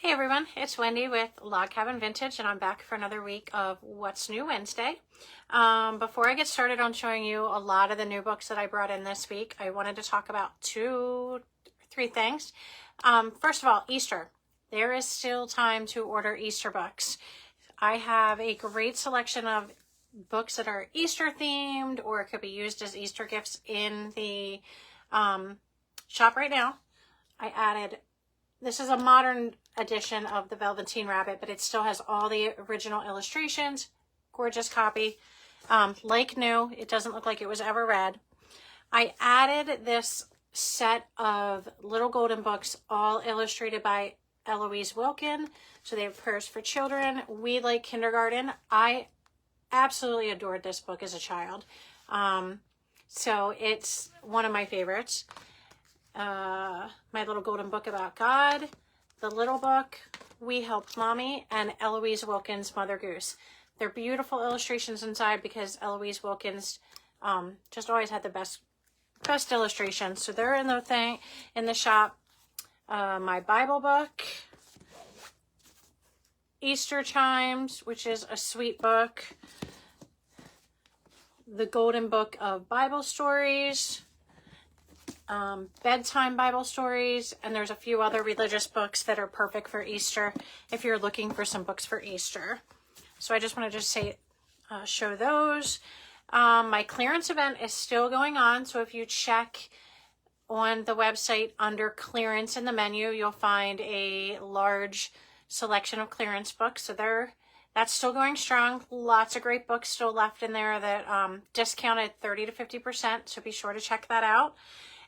Hey everyone, it's Wendy with Log Cabin Vintage, and I'm back for another week of What's New Wednesday. Before I get started on showing you a lot of the new books that I brought in this week, I wanted to talk about three things. First of all, Easter. There is still time to order Easter books. I have a great selection of books that are Easter themed or could be used as Easter gifts in the shop right now. This is a modern edition of the Velveteen Rabbit, but it still has all the original illustrations. Gorgeous copy. Like new. It doesn't look like it was ever read. I added this set of little golden books, all illustrated by Eloise Wilkin. So they have prayers for children. We like kindergarten. I absolutely adored this book as a child. So it's one of my favorites. My Little Golden Book About God, The Little Book, We Helped Mommy, and Eloise Wilkins' Mother Goose. They're beautiful illustrations inside because Eloise Wilkins just always had the best illustrations. So they're in the shop. My Bible book, Easter Chimes, which is a sweet book, The Golden Book of Bible Stories, bedtime Bible stories, and there's a few other religious books that are perfect for Easter if you're looking for some books for Easter. So I just want to show those. My clearance event is still going on, so if you check on the website under clearance in the menu, you'll find a large selection of clearance books. So that's still going strong. Lots of great books still left in there that discounted 30 to 50%, so be sure to check that out.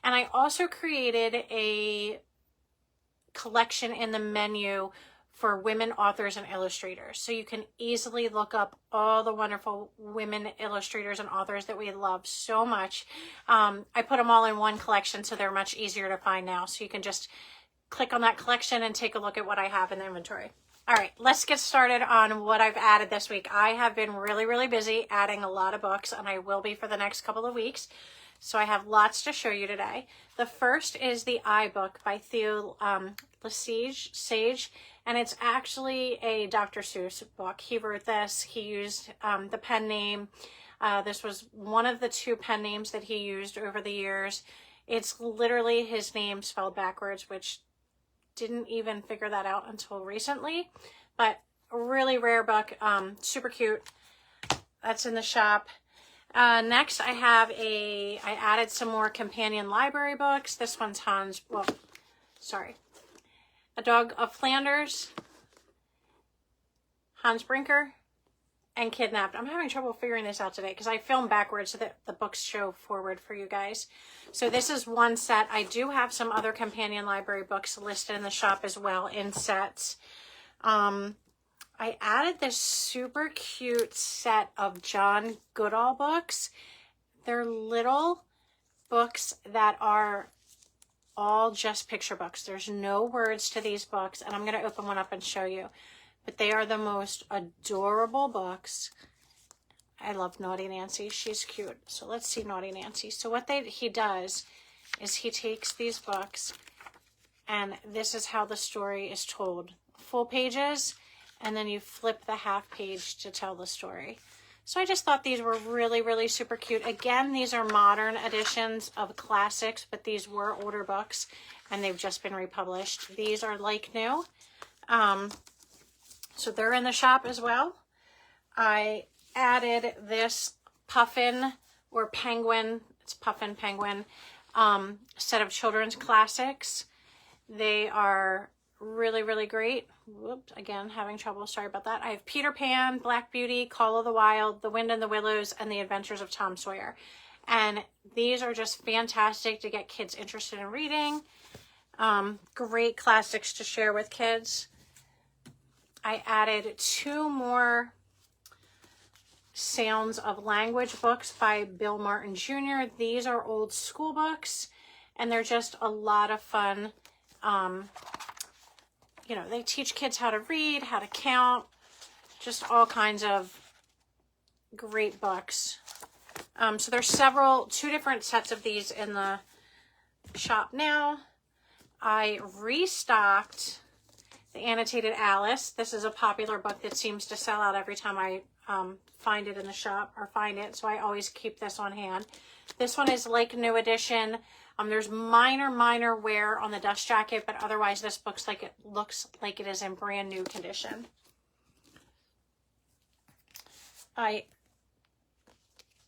And I also created a collection in the menu for women authors and illustrators. So you can easily look up all the wonderful women illustrators and authors that we love so much. I put them all in one collection, so they're much easier to find now. So you can just click on that collection and take a look at what I have in the inventory. All right, let's get started on what I've added this week. I have been really, really busy adding a lot of books, and I will be for the next couple of weeks. So I have lots to show you today. The first is the I book by Theo Sage, and it's actually a Dr. Seuss book. He wrote this. He used the pen name. This was one of the two pen names that he used over the years. It's literally his name spelled backwards, which didn't even figure that out until recently. But a really rare book, super cute. That's in the shop. Next, I added some more companion library books. This one's A Dog of Flanders, Hans Brinker, and Kidnapped. I'm having trouble figuring this out today because I filmed backwards so that the books show forward for you guys. So this is one set. I do have some other companion library books listed in the shop as well in sets. I added this super cute set of John Goodall books. They're little books that are all just picture books. There's no words to these books, and I'm going to open one up and show you. But they are the most adorable books. I love Naughty Nancy. She's cute. So let's see Naughty Nancy. So what he does is he takes these books, and this is how the story is told. Full pages, and then you flip the half page to tell the story. So I just thought these were really, really super cute. Again, these are modern editions of classics, but these were older books, and they've just been republished. These are like new. So they're in the shop as well. I added this Puffin or Penguin, it's Puffin Penguin, set of children's classics. They are really, really great. Whoops, again, having trouble. Sorry about that. I have Peter Pan, Black Beauty, Call of the Wild, The Wind and the Willows, and The Adventures of Tom Sawyer. And these are just fantastic to get kids interested in reading. Great classics to share with kids. I added two more Sounds of Language books by Bill Martin Jr. These are old school books, and they're just a lot of fun. They teach kids how to read, how to count, just all kinds of great books. So there's two different sets of these in the shop now. I restocked The Annotated Alice. This is a popular book that seems to sell out every time I find it in the shop or find it, so I always keep this on hand. This one is like new edition. There's minor wear on the dust jacket, but otherwise this looks like it is in brand new condition. I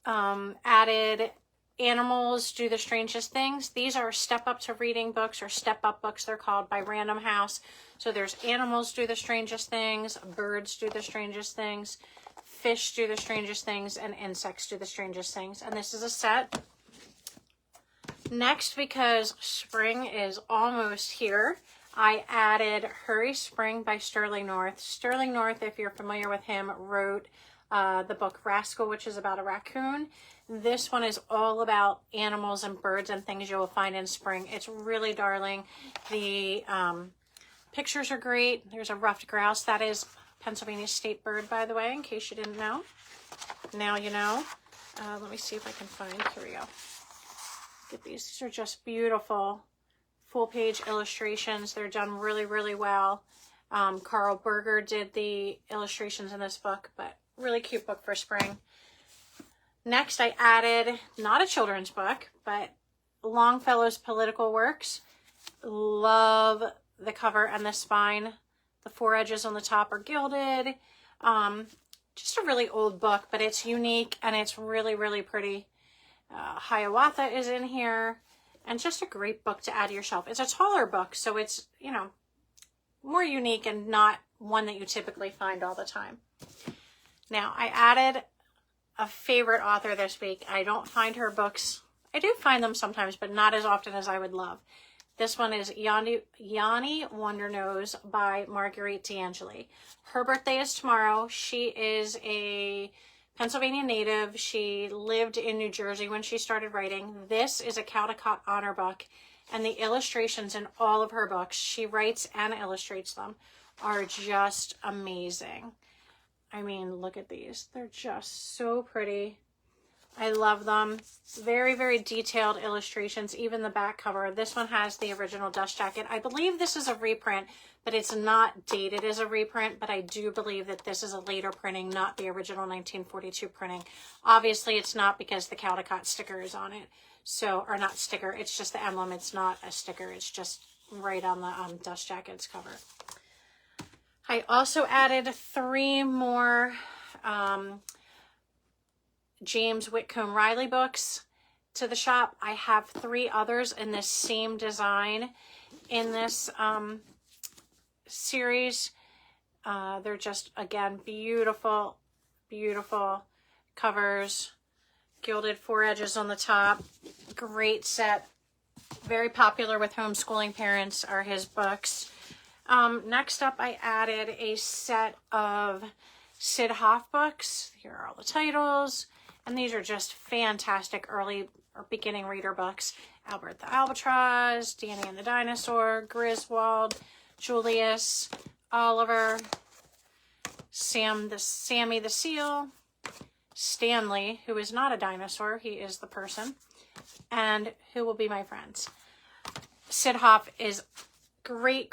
added Animals Do the Strangest Things. These are Step Up to Reading books, or Step Up books they're called, by Random House. So there's Animals Do the Strangest Things, Birds Do the Strangest Things, Fish Do the Strangest Things, and Insects Do the Strangest Things. And this is a set. Next, because spring is almost here, I added Hurry Spring by Sterling North. Sterling North, if you're familiar with him, wrote the book Rascal, which is about a raccoon. This one is all about animals and birds and things you will find in spring. It's really darling. The pictures are great. There's a ruffed grouse. That is Pennsylvania's state bird, by the way, in case you didn't know. Now you know. Let me see if I can find. Here we go. Look at these. These are just beautiful full page illustrations. They're done really well. Carl Berger did the illustrations in this book, but really cute book for spring. Next, I added, not a children's book, but Longfellow's Political Works. Love the cover and the spine. The four edges on the top are gilded. Just a really old book, but it's unique and it's really pretty. Hiawatha is in here, and just a great book to add to your shelf. It's a taller book, so it's, you know, more unique and not one that you typically find all the time. Now, I added a favorite author this week. I don't find her books. I do find them sometimes, but not as often as I would love. This one is Yanni Wondernose by Marguerite D'Angeli. Her birthday is tomorrow. She is a Pennsylvania native. She lived in New Jersey when she started writing. This is a Caldecott honor book, and the illustrations in all of her books, she writes and illustrates them, are just amazing. I mean, look at these. They're just so pretty. I love them. Very detailed illustrations, even the back cover. This one has the original dust jacket. I believe this is a reprint, but it's not dated as a reprint, but I do believe that this is a later printing, not the original 1942 printing. Obviously, it's not because the Caldecott sticker is on it. So, or not sticker, it's just the emblem. It's not a sticker. It's just right on the dust jacket's cover. I also added 3 more James Whitcomb Riley books to the shop. I have 3 others in this same design in this series. They're just, again, beautiful covers, gilded 4 edges on the top. Great set. Very popular with homeschooling parents are his books. Next up, I added a set of Sid Hoff books. Here are all the titles. And these are just fantastic early or beginning reader books. Albert the Albatross, Danny and the Dinosaur, Griswold, Julius, Oliver, Sammy the Seal, Stanley, who is not a dinosaur, he is the person, and Who Will Be My Friends. Sid Hoff is great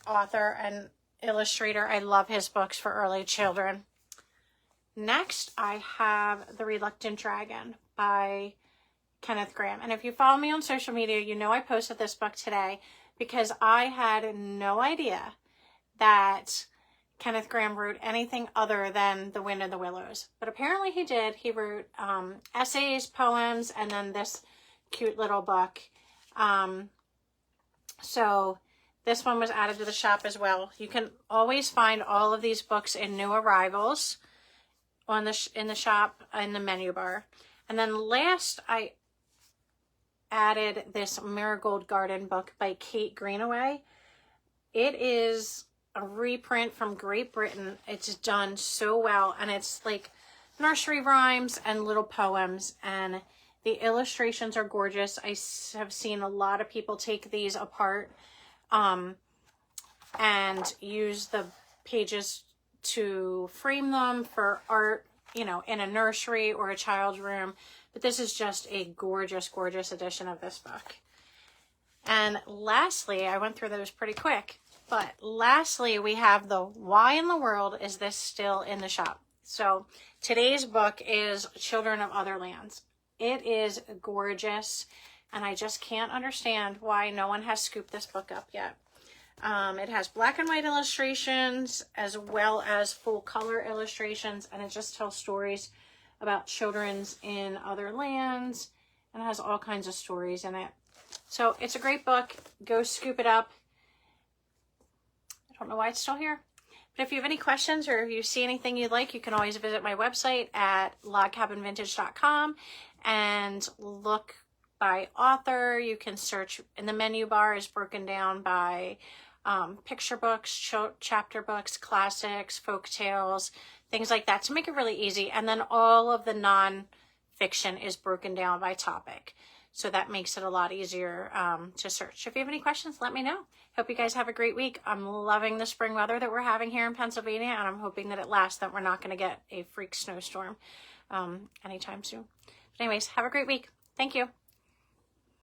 author and illustrator. I love his books for early children. Next, I have The Reluctant Dragon by Kenneth Grahame. And if you follow me on social media, you know I posted this book today because I had no idea that Kenneth Grahame wrote anything other than The Wind in the Willows. But apparently he did. He wrote essays, poems, and then this cute little book. So this one was added to the shop as well. You can always find all of these books in new arrivals on in the shop in the menu bar. And then last, I added this Marigold Garden book by Kate Greenaway. It is a reprint from Great Britain. It's done so well, and it's like nursery rhymes and little poems, and the illustrations are gorgeous. I have seen a lot of people take these apart and use the pages to frame them for art, you know, in a nursery or a child's room. But this is just a gorgeous edition of this book. And lastly, I went through those pretty quick. But lastly, we have the Why in the World Is This Still in the Shop? So today's book is Children of Other Lands. It is gorgeous, and I just can't understand why no one has scooped this book up yet. It has black and white illustrations as well as full color illustrations, and it just tells stories about children's in other lands, and it has all kinds of stories in it. So it's a great book. Go scoop it up. I don't know why it's still here. But if you have any questions or if you see anything you'd like, you can always visit my website at logcabinvintage.com and look by author. You can search in the menu bar is broken down by picture books, chapter books, classics, folk tales, things like that to make it really easy. And then all of the non-fiction is broken down by topic. So that makes it a lot easier to search. If you have any questions, let me know. Hope you guys have a great week. I'm loving the spring weather that we're having here in Pennsylvania, and I'm hoping that it lasts, that we're not going to get a freak snowstorm anytime soon. But anyways, have a great week. Thank you.